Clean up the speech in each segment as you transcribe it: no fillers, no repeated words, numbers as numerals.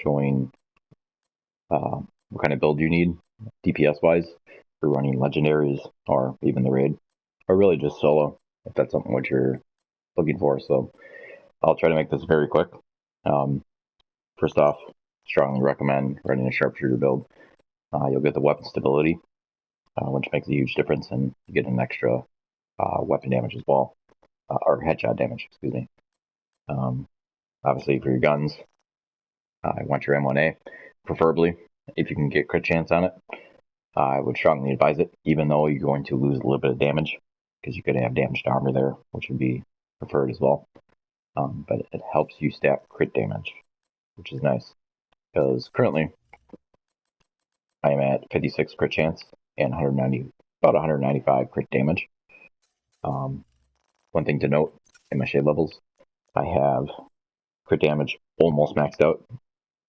showing what kind of build you need, DPS wise, for running legendaries or even the raid, or really just solo, if that's something what you're looking for. So I'll try to make this very quick. First off, strongly recommend running a sharpshooter build. You'll get the weapon stability, which makes a huge difference, and you get an extra weapon damage as well, or headshot damage, excuse me. Obviously, for your guns, I want your M1A, preferably, if you can get crit chance on it. I would strongly advise it, even though you're going to lose a little bit of damage, because you could have damaged armor there, which would be preferred as well. But it helps you stack crit damage, which is nice, because currently I am at 56 crit chance and about 195 crit damage. One thing to note in my shade levels, I have crit damage almost maxed out,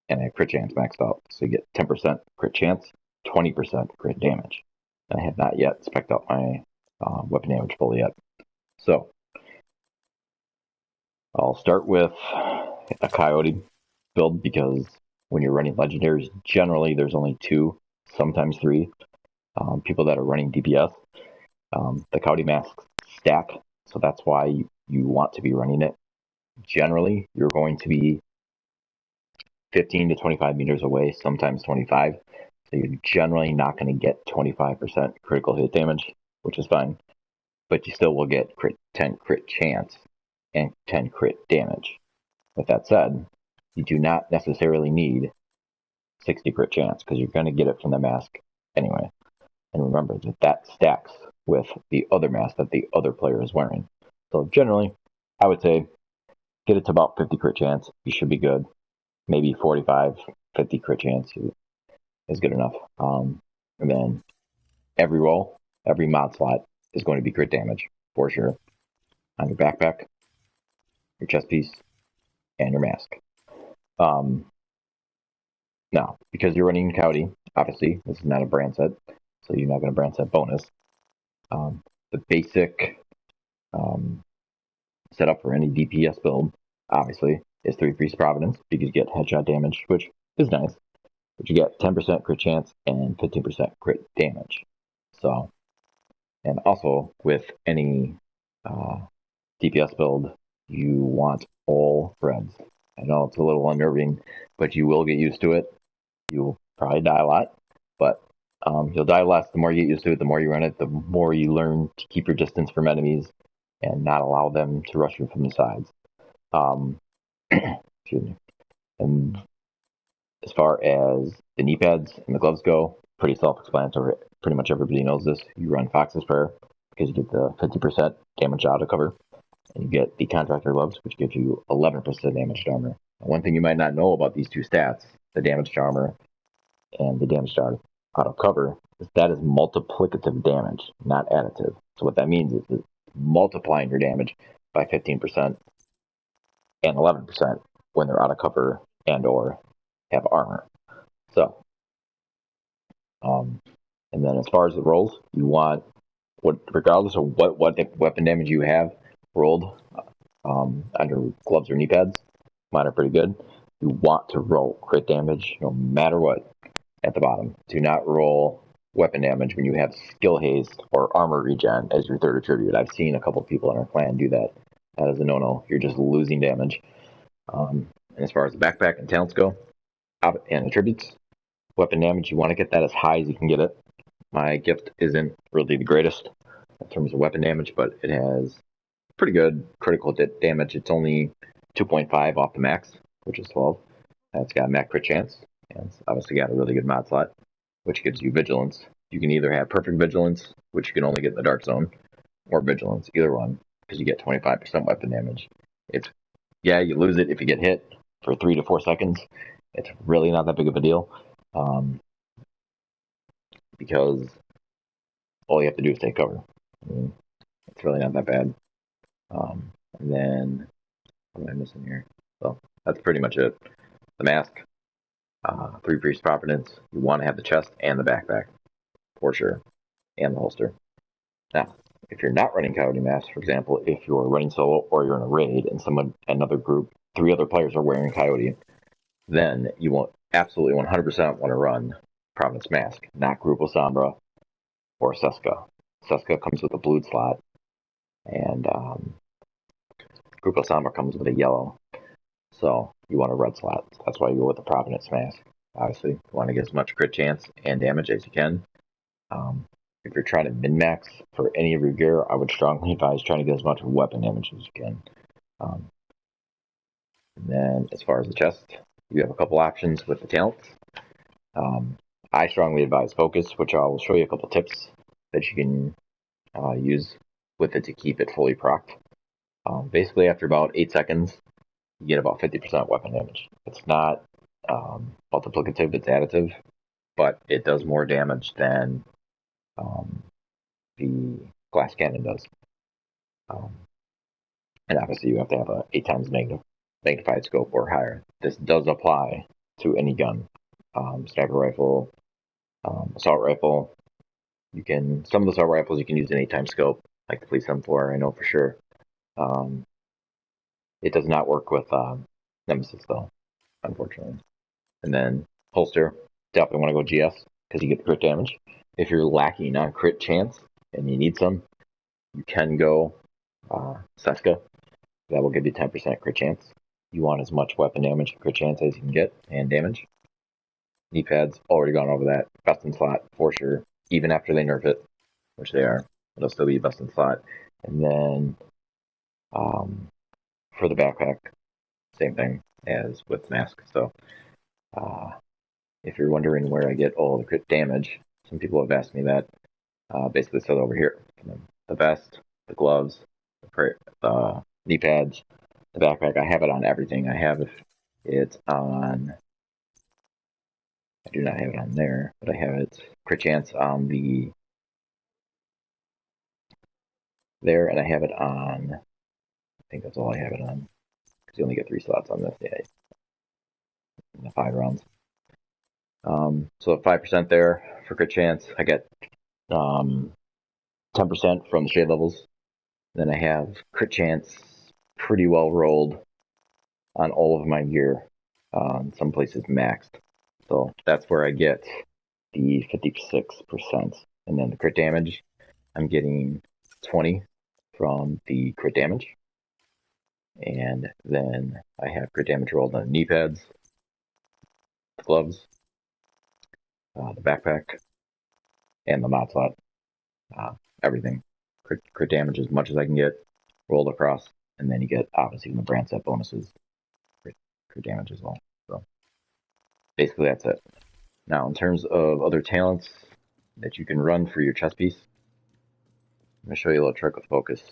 and I have crit chance maxed out. So you get 10% crit chance, 20% crit damage. And I have not yet spec'd out my weapon damage fully yet. So I'll start with a Coyote build, because when you're running legendaries, generally there's only 2, sometimes 3 people that are running DPS. The Coyote masks stack, so that's why you want to be running it. Generally, you're going to be 15 to 25 meters away, sometimes 25. So you're generally not going to get 25% critical hit damage, which is fine. But you still will get 10 crit chance and 10 crit damage. With that said, you do not necessarily need 60 crit chance, because you're going to get it from the mask anyway. And remember that stacks with the other mask that the other player is wearing. So generally, I would say get it to about 50 crit chance. You should be good. Maybe 45, 50 crit chance is good enough. And then every roll, every mod slot is going to be crit damage, for sure. On your backpack, your chest piece, and your mask. Now, because you're running Coyote, obviously, this is not a brand set, so you're not going to brand set bonus. The basic setup for any DPS build, obviously, is 3 Priest Providence, because you get headshot damage, which is nice. But you get 10% crit chance and 15% crit damage. So, and also with any DPS build, you want all threads. I know it's a little unnerving, but you will get used to it. You'll probably die a lot, but you'll die less the more you get used to it, the more you run it, the more you learn to keep your distance from enemies and not allow them to rush you from the sides. Excuse me. And as far as the knee pads and the gloves go, pretty self-explanatory. Pretty much everybody knows this. You run Fox's Prayer, because you get the 50% damage auto cover, and you get the Contractor gloves, which gives you 11% damage to armor. And one thing you might not know about these two stats, the damage to armor and the damage to auto cover, is that is multiplicative damage, not additive. So what that means is it's multiplying your damage by 15% and 11% when they're out of cover and or have armor. So, and then as far as the rolls, you want, regardless of what weapon damage you have rolled under gloves or knee pads, mine are pretty good. You want to roll crit damage no matter what at the bottom. Do not roll weapon damage when you have skill haste or armor regen as your third attribute. I've seen a couple people in our clan do that. That is a no-no. You're just losing damage. And as far as the backpack and talents go, and attributes, weapon damage, you want to get that as high as you can get it. My gift isn't really the greatest in terms of weapon damage, but it has pretty good critical damage. It's only 2.5 off the max, which is 12. It's got a max crit chance, and it's obviously got a really good mod slot, which gives you vigilance. You can either have perfect vigilance, which you can only get in the dark zone, or vigilance, either one, because you get 25% weapon damage. You lose it if you get hit for 3 to 4 seconds. It's really not that big of a deal, because all you have to do is take cover. It's really not that bad. And then, what am I missing here? So that's pretty much it. The mask, 3 Priest Providence. You want to have the chest and the backpack, for sure, and the holster. Now, if you're not running Coyote Mask, for example, if you're running solo or you're in a raid and another group, 3 other players are wearing Coyote, then you will absolutely 100% want to run Providence Mask, not Grupo Sombra or Seska. Seska comes with a blue slot, and Grupo Sombra comes with a yellow. So you want a red slot. That's why you go with the Providence Mask. Obviously, you want to get as much crit chance and damage as you can. If you're trying to min-max for any of your gear, I would strongly advise trying to get as much weapon damage as you can. And then as far as the chest, you have a couple options with the talents. I strongly advise Focus, which I will show you a couple tips that you can use with it to keep it fully procced. Basically, after about 8 seconds, you get about 50% weapon damage. It's not multiplicative, it's additive, but it does more damage than the glass cannon does. And obviously, you have to have a 8 times magnified scope or higher. This does apply to any gun. Sniper rifle, assault rifle. Some of the assault rifles you can use an 8 times scope, like the Police M4, I know for sure. It does not work with Nemesis though, unfortunately. And then holster, definitely want to go GS because you get crit damage. If you're lacking on crit chance and you need some, you can go Seska. That will give you 10% crit chance. You want as much weapon damage and crit chance as you can get, and damage. Knee pads, already gone over that. Best in slot, for sure. Even after they nerf it, which they are, it'll still be best in slot. And then for the backpack, same thing as with mask. So if you're wondering where I get all the crit damage, some people have asked me that. Basically, said over here. The vest, the gloves, the knee pads, the backpack. I have it on everything. I have it on. I do not have it on there, but I have it crit chance on the there, and I have it on. I think that's all I have it on. Because you only get 3 slots on this day. In the 5 rounds. So 5% there for crit chance. I get 10% from the shade levels. Then I have crit chance pretty well rolled on all of my gear. Some places maxed. So that's where I get the 56%. And then the crit damage, I'm getting 20 from the crit damage. And then I have crit damage rolled on the knee pads, the gloves, the backpack, and the mod slot. Everything. Crit damage as much as I can get rolled across. And then you get, obviously, the brand set bonuses, crit damage as well. So basically, that's it. Now, in terms of other talents that you can run for your chest piece, I'm going to show you a little trick with Focus.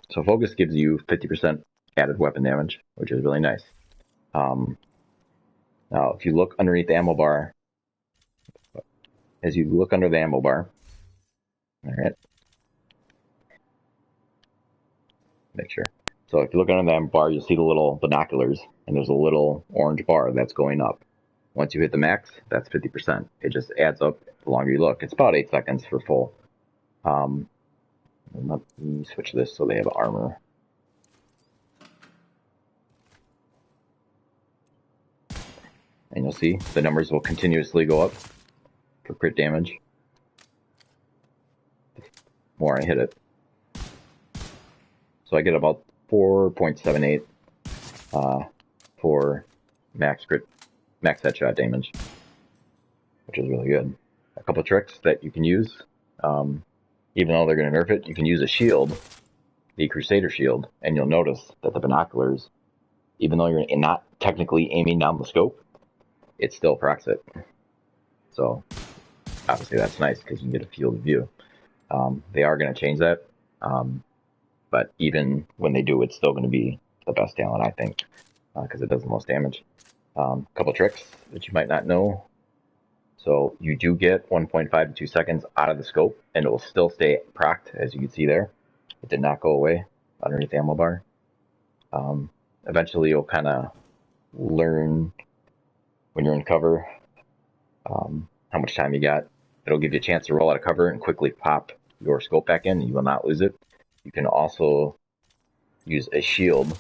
So Focus gives you 50% added weapon damage, which is really nice. Now, if you look underneath the ammo bar, as you look under the ammo bar, all right, make sure. So if you look under the ammo bar, you'll see the little binoculars, and there's a little orange bar that's going up. Once you hit the max, that's 50%. It just adds up the longer you look. It's about 8 seconds for full. Let me switch this so they have armor. And you'll see the numbers will continuously go up for crit damage. The more I hit it. So I get about 4.78 for max headshot damage, which is really good. A couple tricks that you can use, even though they're going to nerf it, you can use a shield, the Crusader shield, and you'll notice that the binoculars, even though you're not technically aiming down the scope, it still procs it. So obviously that's nice because you can get a field of view. They are going to change that, but even when they do, it's still going to be the best talent, I think, because it does the most damage. Couple tricks that you might not know. So you do get 1.5 to 2 seconds out of the scope, and it will still stay procced, as you can see there. It did not go away underneath the ammo bar. Eventually, you'll kind of learn when you're in cover how much time you got. It'll give you a chance to roll out of cover and quickly pop your scope back in. You will not lose it. You can also use a shield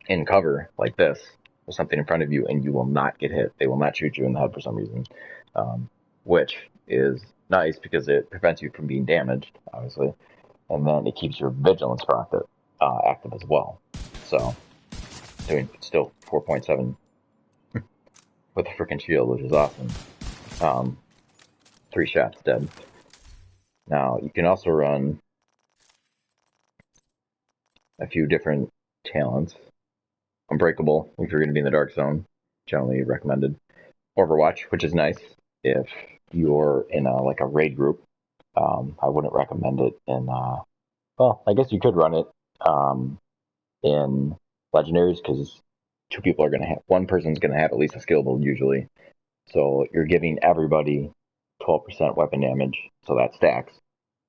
in cover like this with something in front of you, and you will not get hit. They will not shoot you in the head for some reason, which is nice because it prevents you from being damaged, obviously, and then it keeps your vigilance proc active as well. So, doing still 4.7 with a freaking shield, which is awesome. 3 shots dead. Now, you can also run a few different talents. Unbreakable, if you're going to be in the dark zone, generally recommended. Overwatch, which is nice if you're in like a raid group. I wouldn't recommend it in, well, I guess you could run it in legendaries because one person's going to have at least a skill build usually. So you're giving everybody 12% weapon damage, so that stacks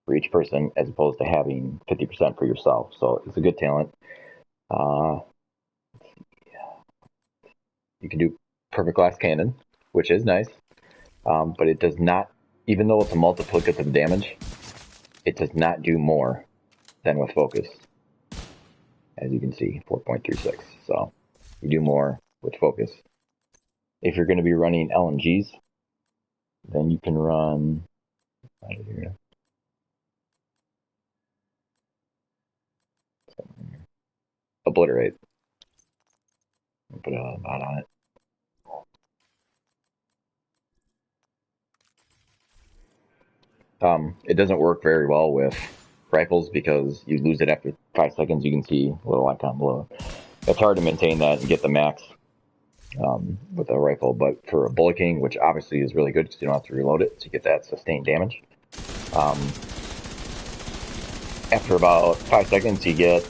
for each person as opposed to having 50% for yourself. So it's a good talent. You can do perfect glass cannon, which is nice, but it does not, even though it's a multiplicative damage, it does not do more than with focus. As you can see, 4.36. So you do more with focus. If you're going to be running LMGs, then you can run right here. Obliterate. Put a mod on it. It doesn't work very well with rifles because you lose it after 5 seconds. You can see a little icon below. It's hard to maintain that and get the max with a rifle, but for a Bullet King, which obviously is really good because you don't have to reload it to get that sustained damage. After about 5 seconds, you get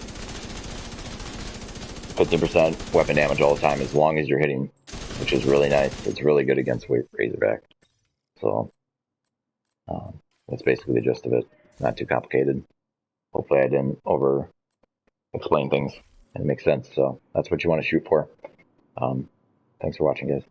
15% weapon damage all the time as long as you're hitting, which is really nice. It's really good against Razorback. So that's basically the gist of it. Not too complicated. Hopefully I didn't over explain things and it makes sense. So that's what you want to shoot for. Thanks for watching, guys.